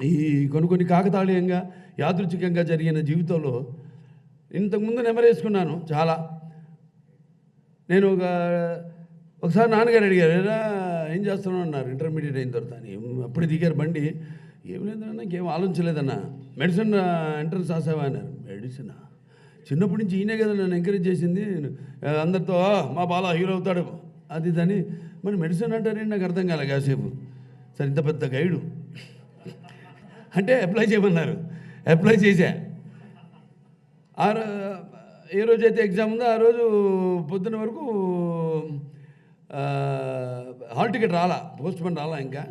ఈ కొన్ని కాకతాళీయంగా యాదృచ్ఛికంగా జరిగిన జీవితంలో ఇంతకుముందు నెమరేసుకున్నాను చాలా. నేను ఒకసారి నాన్నగారు అడిగారు, ఎలా ఏం చేస్తున్నావు అన్నారు ఇంటర్మీడియట్ అయిన తర్వాత. అప్పుడు దిగారు బండి. ఏం లేదన్నా, ఇంకేం ఆలోచించలేదన్నా. మెడిసిన్ ఎంట్రన్స్ రాసావా అన్నారు. మెడిసినా? చిన్నప్పటి నుంచి ఈయనే కదా నన్ను ఎంకరేజ్ చేసింది. అందరితో మా బాల హీరో అవుతాడు అది ఇదని. మరి మెడిసిన్ అంటారేంటి నాకు అర్థం కాలే కాసేపు. సరే ఇంత పెద్ద గైడు అంటే అప్లై చేయమన్నారు. అప్లై చేశా. ఏ రోజైతే ఎగ్జామ్ ఉందో ఆ రోజు పొద్దున్న వరకు హాల్ టికెట్ రాలా, పోస్ట్ పోన్ రాలా, ఇంకా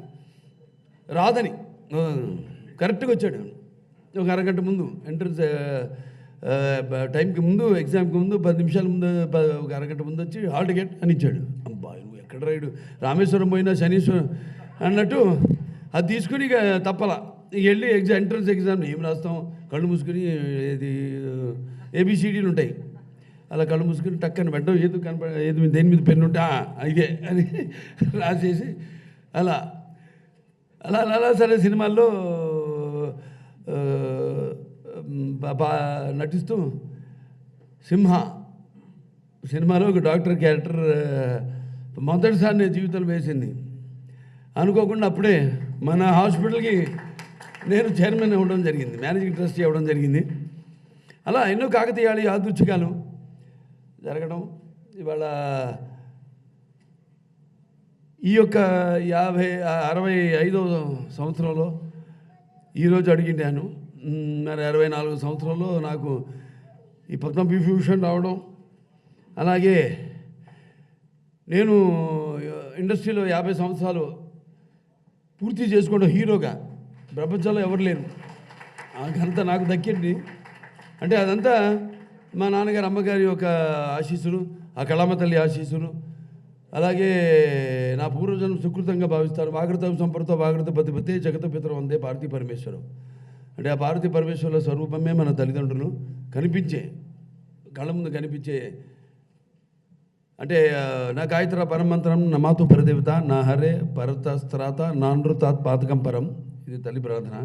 రాదని కరెక్ట్గా వచ్చాడు. ఒక అరగంట ముందు ఎంట్రన్స్ టైంకి ముందు, ఎగ్జామ్కి ముందు 10 నిమిషాల ముందు, ఒక అరగంట ముందు వచ్చి హాల్ టికెట్ అని ఇచ్చాడు. అబ్బా నువ్వు ఎక్కడ రాయుడు, రామేశ్వరం పోయినా శనీశ్వరం అన్నట్టు అది తీసుకుని ఇక తప్పలా. ఇక వెళ్ళి ఎంట్రన్స్ ఎగ్జామ్ ఏం రాస్తాం, కళ్ళు మూసుకుని ఇది ABCDలు ఉంటాయి, అలా కళ్ళు మూసుకుని టక్కని పెట్టడం, ఏది దేని మీద పెన్ను ఉంటే ఇదే అని రాసేసి అలా అలా అలా సరే సినిమాల్లో నటిస్తూ సింహ సినిమాలో ఒక డాక్టర్ క్యారెక్టర్ మొదటిసారి నేను జీవితంలో వేసింది. అనుకోకుండా అప్పుడే మన హాస్పిటల్కి నేను చైర్మన్ అవ్వడం జరిగింది, మేనేజింగ్ ట్రస్టీ అవ్వడం జరిగింది. అలా ఎన్నో కాకతీయాలు యాదృచ్ఛికాలు జరగడం. ఇవాళ ఈ యొక్క 65వ సంవత్సరంలో ఈరోజు అడిగిండాను. మరి 64 సంవత్సరంలో నాకు ఈ పద్మవిభూషణ్ రావడం, అలాగే నేను ఇండస్ట్రీలో 50 సంవత్సరాలు పూర్తి చేసుకోవడం హీరోగా ప్రపంచంలో ఎవరు లేరు. ఆ ఘనత నాకు దక్కింది. అంటే అదంతా మా నాన్నగారు అమ్మగారి యొక్క ఆశీస్సులు, ఆ కళామ తల్లి ఆశీస్సులు, అలాగే నా పూర్వజన్మ సుకృతంగా భావిస్తాను. వాగృత సంపర్తో వాగృత పతిపతి జగత పితరం వందే పార్వతీ పరమేశ్వరం. అంటే ఆ పార్వతీ పరమేశ్వరుల స్వరూపమే మన తల్లిదండ్రులు కనిపించే, కళ్ళ ముందు కనిపించే. అంటే నా గాయత్ర పరమంత్రం నమాతు పరదేవత నా హరే పరతస్త్రాత నానృతాత్ పాతకం పరం. ఇది తల్లి ప్రార్థన.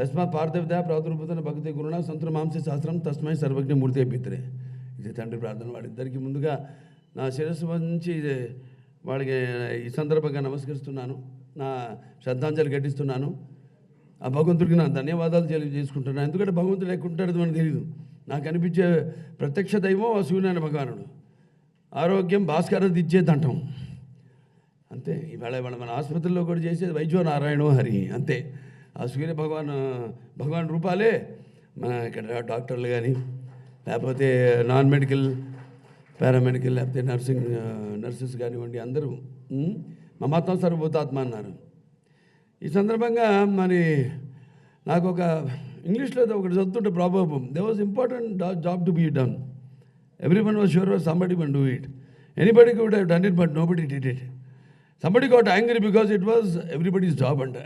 యస్మాత్ పార్థివత ప్రాదుర్భూతన భక్తి గురుణ సంతుల మాంస శాస్త్రం తస్మై సర్వజ్ఞ మూర్తి పిత్రే. ఇది తండ్రి ప్రార్థన. వాళ్ళిద్దరికీ ముందుగా నా శిరస్సు నుంచి వాళ్ళకి ఈ సందర్భంగా నమస్కరిస్తున్నాను, నా శ్రద్ధాంజలి ఘటిస్తున్నాను. ఆ భగవంతుడికి నా ధన్యవాదాలు తెలియజేసుకుంటున్నాను. ఎందుకంటే భగవంతుడు లేకుంటాడు మనకు తెలియదు. నాకు అనిపించే ప్రత్యక్ష దైవం ఆ సూర్యనారాయణ భగవానుడు. ఆరోగ్యం భాస్కరది ఇచ్చేదంటాం అంతే. ఇవాళ మన ఆసుపత్రిలో కూడా చేసేది వైద్యో నారాయణో హరి అంతే. ఆ సూర్య భగవాన్ రూపాలే మన ఇక్కడ డాక్టర్లు కానీ, లేకపోతే నాన్ మెడికల్, పారామెడికల్, లేకపోతే నర్సెస్ కానివ్వండి, అందరూ మమాత్మ సర్వభూతాత్మ అన్నారు. ఈ సందర్భంగా మరి నాకు ఒక ఇంగ్లీష్లో ఒకటి చదువుతుంటే problem, they was important job to be done. Everyone was sure somebody one do it. Anybody could have done it but nobody did it. Somebody got angry because it was everybody's job అంట.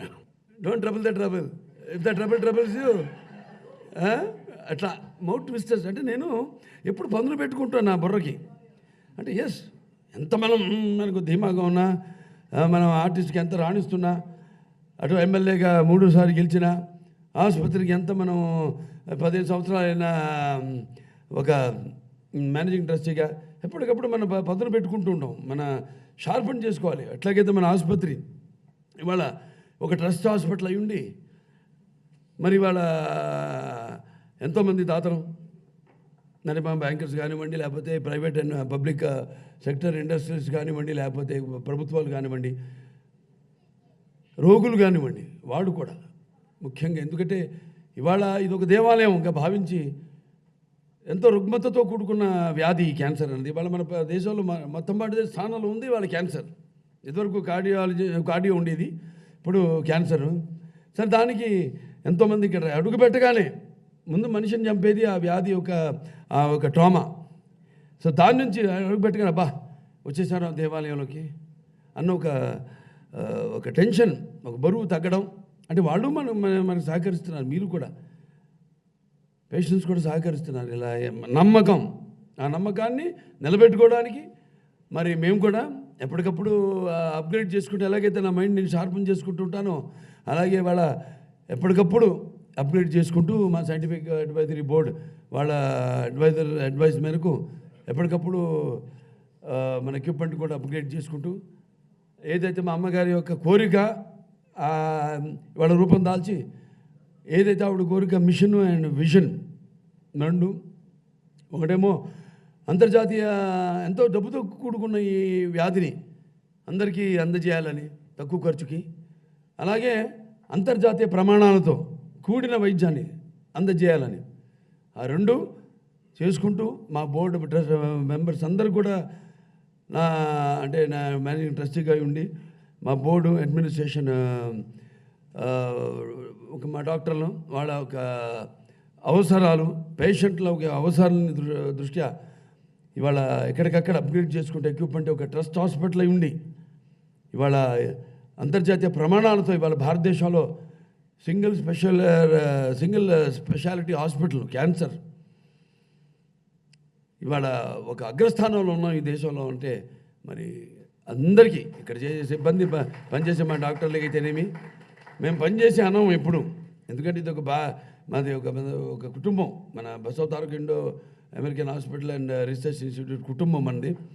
Don't trouble the trouble if the trouble troubles you. అట్లా mouth twisters. అంటే నేను ఎప్పుడు పనులు పెట్టుకుంటాను నా బుర్రకి. అంటే yes, ఎంత మనకు ధీమాగా ఉన్నా, మనం ఆర్టిస్ట్కి ఎంత రాణిస్తున్నా, అటు ఎమ్మెల్యేగా 3 సార్లు గెలిచినా, ఆసుపత్రికి ఎంత మనం 15 సంవత్సరాలైనా, ఒక మేనేజింగ్ ట్రస్టీగా ఎప్పటికప్పుడు మన పదులు పెట్టుకుంటూ ఉంటాం. మన షార్పన్ చేసుకోవాలి. అట్లాగైతే మన ఆసుపత్రి ఇవాళ ఒక ట్రస్ట్ హాస్పిటల్ అయి ఉండి, మరి ఇవాళ ఎంతోమంది దాతలు, నడిమా బ్యాంకర్స్ కానివ్వండి, లేకపోతే private and public sector industries కానివ్వండి, లేకపోతే ప్రభుత్వాలు కానివ్వండి, రోగులు కానివ్వండి, వాడు కూడా ముఖ్యంగా. ఎందుకంటే ఇవాళ ఇది ఒక దేవాలయంగా భావించి ఎంతో రుగ్మతతో కూడుకున్న వ్యాధి క్యాన్సర్ అనేది. ఇవాళ మన దేశంలో మొత్తం పాటు స్థానంలో ఉంది వాళ్ళ క్యాన్సర్. ఇదివరకు కార్డియో ఉండేది, ఇప్పుడు క్యాన్సర్. సరే, దానికి ఎంతోమంది ఇక్కడ అడుగు పెట్టగానే ముందు మనిషిని చంపేది ఆ వ్యాధి ఒక ట్రామా. సో దాని నుంచి అడుగు పెట్టగానే అబ్బా వచ్చేసారు దేవాలయంలోకి అన్న ఒక టెన్షన్, ఒక బరువు తగ్గడం. అంటే వాళ్ళు మనకు సహకరిస్తున్నారు, మీరు కూడా పేషెంట్స్ కూడా సహకరిస్తున్నారు. ఇలా నమ్మకం, ఆ నమ్మకాన్ని నిలబెట్టుకోవడానికి మరి మేము కూడా ఎప్పటికప్పుడు అప్గ్రేడ్ చేసుకుంటే, ఎలాగైతే నా మైండ్ నేను షార్పన్ చేసుకుంటూ ఉంటానో, అలాగే వాళ్ళ ఎప్పటికప్పుడు అప్గ్రేడ్ చేసుకుంటూ మా సైంటిఫిక్ అడ్వైజరీ బోర్డ్ వాళ్ళ అడ్వైస్ మేరకు ఎప్పటికప్పుడు మన ఎక్విప్మెంట్ కూడా అప్గ్రేడ్ చేసుకుంటూ ఏదైతే మా అమ్మగారి యొక్క కోరిక వాళ్ళ రూపం దాల్చి ఏదైతే ఆవిడ కోరిక మిషన్ అండ్ విజన్ రెండు ఒకటేమో అంతర్జాతీయ ఎంతో డబ్బుతో కూడుకున్న ఈ వ్యాధిని అందరికీ అందజేయాలని తక్కువ ఖర్చుకి, అలాగే అంతర్జాతీయ ప్రమాణాలతో కూడిన వైద్యాన్ని అందజేయాలని ఆ రెండు చేసుకుంటూ మా బోర్డు మెంబర్స్ అందరూ కూడా నా మేనేజింగ్ ట్రస్టీగా ఉండి మా బోర్డు అడ్మినిస్ట్రేషన్ ఒక మా డాక్టర్లు వాళ్ళ ఒక అవసరాలు పేషెంట్ల ఒక అవసరాలని దృష్ట్యా ఇవాళ ఎక్కడికక్కడ అప్గ్రేడ్ చేసుకుంటే ఎక్విప్మెంట్ ఒక ట్రస్ట్ హాస్పిటల్ అయి ఉండి ఇవాళ అంతర్జాతీయ ప్రమాణాలతో ఇవాళ భారతదేశంలో సింగిల్ స్పెషాలిటీ హాస్పిటల్ క్యాన్సర్ ఇవాళ ఒక అగ్రస్థానంలో ఉన్నాం ఈ దేశంలో. అంటే మరి అందరికీ ఇక్కడ చేసే సిబ్బంది పనిచేసే మా డాక్టర్లకి అయితేనేమి మేము పనిచేసే అనం ఎప్పుడు, ఎందుకంటే ఇది మాది ఒక కుటుంబం, మన బసవ తాలూకా Indo American hospital and research institute కుటుంబం మనది.